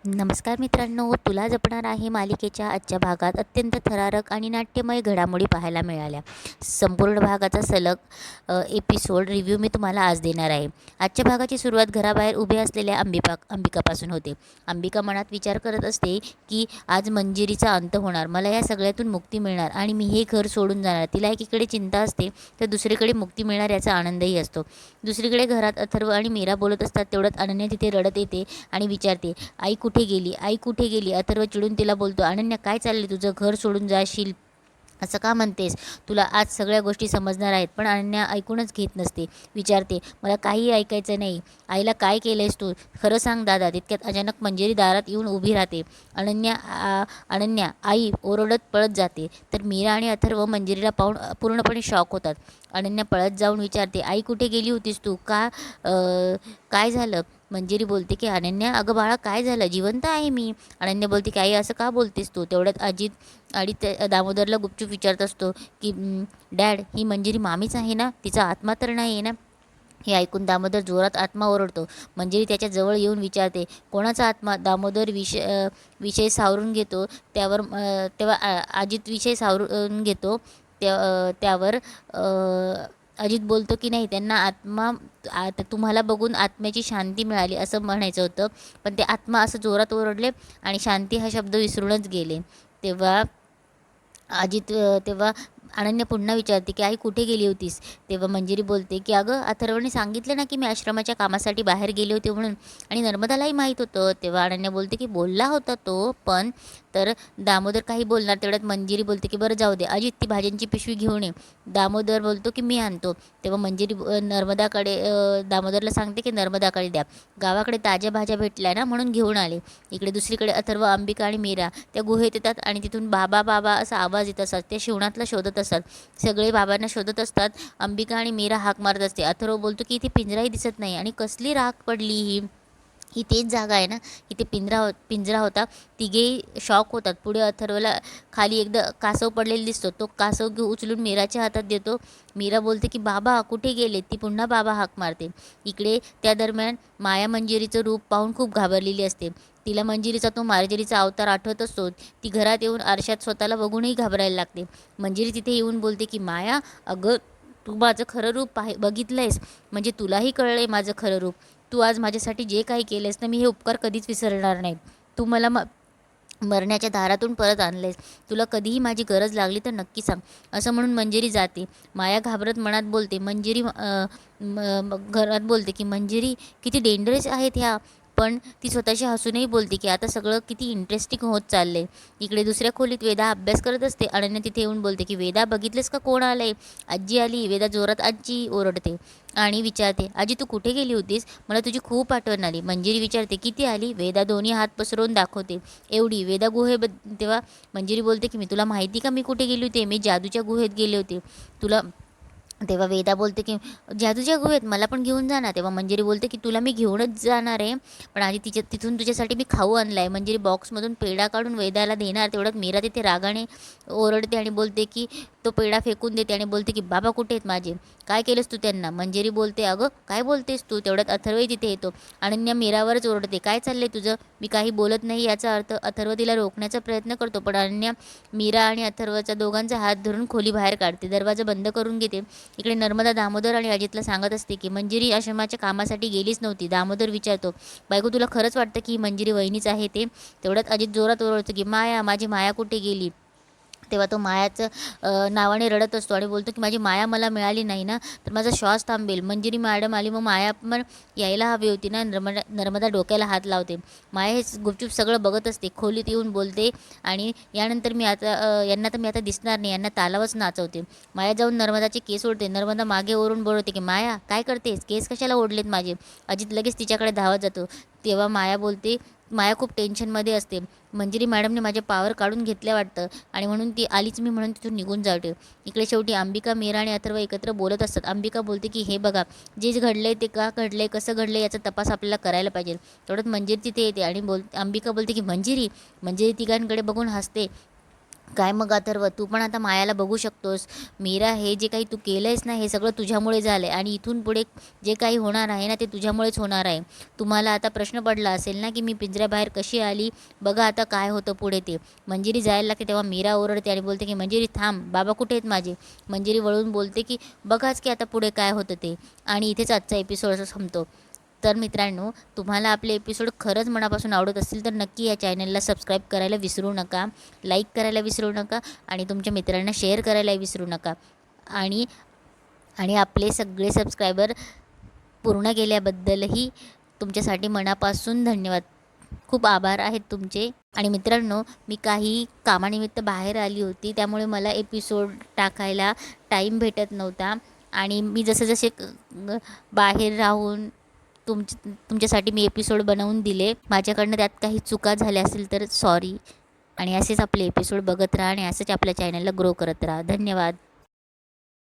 नमस्कार मित्रांनो, तुला जपणार आहे मालिकेच्या आजच्या भागात अत्यंत थरारक आणि नाट्यमय घडामोडी पाहायला मिळाल्या. संपूर्ण भागाचा सलग एपिसोड रिव्ह्यू मी तुम्हाला आज देणार आहे. आजच्या भागाची सुरुवात घराबाहेर उभे असलेल्या अंबिकापासून होते. अंबिका मनात विचार करत असते की आज मंजिरीचा अंत होणार, मला या सगळ्यातून मुक्ती मिळणार आणि मी हे घर सोडून जाणार. तिला एकीकडे चिंता असते तर दुसरीकडे मुक्ती मिळणार याचा आनंदही असतो. दुसरीकडे घरात अथर्व आणि मीरा बोलत असतात. तेवढ्यात अनन्या तिथे रडत येते आणि विचारते, आई कुठे गेली, आई कुठे गेली. अथर्व चिडून तिला बोलतो, अनन्या काय चालले तुझं, घर सोडून जाशील असं का म्हणतेस, तुला आज सगळ्या गोष्टी समजणार आहेत. पण अनन्या ऐकूनच घेत नसते. विचारते, मला काही ऐकायचं नाही. आईला काय केलंयस तू, खरं सांग दादा. तितक्यात अचानक मंजिरी दारात येऊन उभी राहते. अनन्या आई ओरडत पळत जाते. तर मीरा आणि अथर्व मंजिरीला पाहून पूर्णपणे शॉक होतात. अनन्या पळत जाऊन विचारते, आई कुठे गेली होतीस तू, काय झालं. मंजिरी बोलते की अनन्या अगं बाळा काय झालं, जिवंत आहे मी. अनन्या बोलते की आई असं का बोलतेस तू. तेवढ्यात अजित आणि दामोदरला गुपचूप विचारत असतो की डॅड, ही मंजिरी मामीच आहे ना, तिचा आत्मा तर नाही आहे ना. हे ऐकून दामोदर जोरात आत्मा ओरडतो. मंजिरी त्याच्या जवळ येऊन विचारते, कोणाचा आत्मा. दामोदर विषय सावरून घेतो. तेव्हा अजित विषय सावरून घेतो. त्यावर अजित बोलतो की नाही, त्यांना तुम्हाला बघून आत्म्याची शांती मिळाली असं म्हणायचं होतं, पण ते आत्मा असं जोरात ओरडले आणि शांती हा शब्द विसरूनच गेले. तेव्हा अनन्या पुन्हा विचारते की आई कुठे गेली होतीस. तेव्हा मंजिरी बोलते की अगं अथर्वने सांगितलं ना की मी आश्रमाच्या कामासाठी बाहेर गेले होते म्हणून, आणि नर्मदालाही माहीत होतं. तेव्हा अनन्या बोलते की बोलला होता तो, पण तर दामोदर काही बोलणार. तेवढ्यात मंजिरी बोलते की बरं जाऊ दे, अजित ती भाज्यांची पिशवी घेऊन ये. दामोदर बोलतो की मी आणतो. तेव्हा मंजिरी दामोदरला सांगते की नर्मदाकडे द्या, गावाकडे ताज्या भाज्या भेटल्या ना म्हणून घेऊन आले. इकडे दुसरीकडे अथर्व, अंबिका आणि मीरा त्या गुहेत येतात आणि तिथून बाबा बाबा असा आवाज येत असतात. त्या शिवणातला शोधत असतात. सगळे बाबांना शोधत असतात. अंबिका आणि मीरा हाक मारत असते. अथर्व बोलतो की इथे पिंजराही दिसत नाही आणि कसली राख पडली ही तेच जागा आहे ना, इथे पिंजरा होता. तिघेही शॉक होतात. पुढे अथर्वला खाली एकदा कासव पडलेला दिसतो. तो कासव घेऊन उचलून मीराच्या हातात देतो. मीरा बोलते की बाबा कुठे गेले. ती पुन्हा बाबा हाक मारते. इकडे त्या दरम्यान माया मंजिरीचं रूप पाहून खूप घाबरलेली असते. तिला मंजिरीचा तो मार्जरीचा अवतार आठवत असतो. ती घरात येऊन आरशात स्वतःला बघूनही घाबरायला लागते. मंजिरी तिथे येऊन बोलते की माया, अगं तू माझं खरं रूप बघितलंयस, म्हणजे तुलाही कळलंय माझं खरं रूप. तू आज माझ्यासाठी जे काही केलेस ना, मी हे उपकार कधीच विसरणार नाही. तू मला मरण्याच्या दारातून परत आणलेस. तुला कधीही माझी गरज लागली तर नक्की सांग. असं म्हणून मंजिरी जाते. माया घाबरत मनात बोलते, घरात बोलते की मंजिरी किती डेंजरस आहेत ह्या. पण ती स्वतःशी हसूनही बोलते की आता सगळं किती इंटरेस्टिंग होत चालले. इकडे दुसऱ्या खोलीत वेदा अभ्यास करत असते. अनन्या तिथे येऊन बोलते की वेदा बघितलेस का कोण आलंय. आजी आली. वेदा जोरात आजी ओरडते आणि विचारते, आजी तू कुठे गेली होतीस, मला तुझी खूप आठवण आली. मंजिरी विचारते, किती आली. वेदा दोन्ही हात पसरवून दाखवते, एवढी. वेदा तेव्हा मंजिरी बोलते की मी तुला माहिती का मी कुठे गेली होते, मी जादूच्या गुहेत गेले होते. तुला तेव्हा वेदा बोलते की जादूच्या गुहेत मला पण घेऊन जा ना. तेव्हा मंजिरी बोलते की तुला मी घेऊनच जाणार आहे, पण आधी तिथून तुझ्यासाठी मी खाऊ आणला आहे. मंजिरी बॉक्समधून पेढा काढून वेदाला देणार. तेवढ्यात मीरा तिथे रागाने ओरडते आणि बोलते की तो पेढा फेकून देते आणि बोलते की बाबा कुठे आहेत माझे, काय केलंस तू त्यांना. मंजिरी बोलते, अगं काय बोलतेस तू. तेवढ्यात अथर्वही तिथे येतो. अनन्या मीरावरच ओरडते, काय चाललंय तुझं, मी काही बोलत नाही याचा अर्थ. अथर्व तिला रोखण्याचा प्रयत्न करतो, पण अनन्या मीरा आणि अथर्वचा दोघांचा हात धरून खोली बाहेर काढते. दरवाजा बंद करून घेते. इकडे नर्मदा दामोदर आणि अजितला सांगत असते की मंजिरी आश्रमाच्या कामासाठी गेलीच नव्हती. दामोदर विचारतो, बायको तुला खरंच वाटतं की मंजिरी वहिनीच आहे ते. तेवढ्यात अजित जोरात ओरडतो की माया, माझी माया कुठे गेली. तेव्हा तो मायाचं नावाने रडत असतो आणि बोलतो की माझी माया मला मिळाली नाही ना तर माझा श्वास थांबेल. मंजिरी मॅडम आली, मग माया पण यायला हवी होती ना. नर्मदा डोक्याला हात लावते. माया हे गुपचूप सगळं बघत असते. खोलीत येऊन बोलते आणि यानंतर यांना तर मी आता दिसणार नाही, यांना तालावच नाचवते. माया जाऊन नर्मदाचे केस ओढते. नर्मदा मागे ओढून बोलवते की माया काय करतेस, केस कशाला ओढलेत माझे. अजित लगेच तिच्याकडे धावत जातो. तेव्हा माया बोलते, माया खूप टेन्शनमध्ये असते. मंजिरी मॅडमने माझे पावर काढून घेतल्या वाटतं आणि म्हणून ती आलीच मी म्हणून तिथून निघून जाते. इकडे शेवटी अंबिका, मीरा आणि अथर्व एकत्र बोलत असतात. अंबिका बोलते की हे बघा, जे घडलंय ते का घडलंय, कसं घडलंय याचा तपास आपल्याला करायला पाहिजे. तेवढ्यात मंजिरी तिथे येते आणि अंबिका बोलते की मंजिरी. मंजिरी तिघांकडे बघून हसते काय मग अथर्व, तू पण आता मायाला बघू शकतोस. मीरा, हे जे काही तू केलं आहेस ना, हे सगळं तुझ्यामुळे झालं आहे आणि इथून पुढे जे काही होणार आहे ना, ते तुझ्यामुळेच होणार आहे. तुम्हाला आता प्रश्न पडला असेल ना, की मी पिंजऱ्याबाहेर कशी आली. बघा आता काय होतं पुढे ते. मंजिरी जायला लागते तेव्हा मीरा ओरडते आणि बोलते की मंजिरी थांब, बाबा कुठे आहेत माझे. मंजिरी वळून बोलते की बघाच की आता पुढे काय होतं ते. आणि इथेच आजचा एपिसोड संपतो. तर मित्रांनो, तुम्हाला आपले एपिसोड खरंच मनापासून आवडत असतील तर नक्की या चॅनलला सबस्क्राईब करायला विसरू नका, लाईक करायला विसरू नका आणि तुमच्या मित्रांना शेअर करायला विसरू नका. आणि आणि आपले सगळे सबस्क्रायबर पूर्ण केल्याबद्दलही तुमच्यासाठी मनापासून धन्यवाद. खूप आभार आहेत तुमचे. आणि मित्रांनो, मी काही कामानिमित्त बाहेर आली होती, त्यामुळे मला एपिसोड टाकायला टाईम भेटत नव्हता. आणि मी जसे बाहेर राहून तुमच्यासाठी मी एपिसोड बनवून दिले. माझ्याकडनं त्यात काही चुका झाल्या असतील तर सॉरी. आणि असेच आपले एपिसोड बघत राहा आणि असंच आपल्या चॅनलला ग्रो करत राहा. धन्यवाद.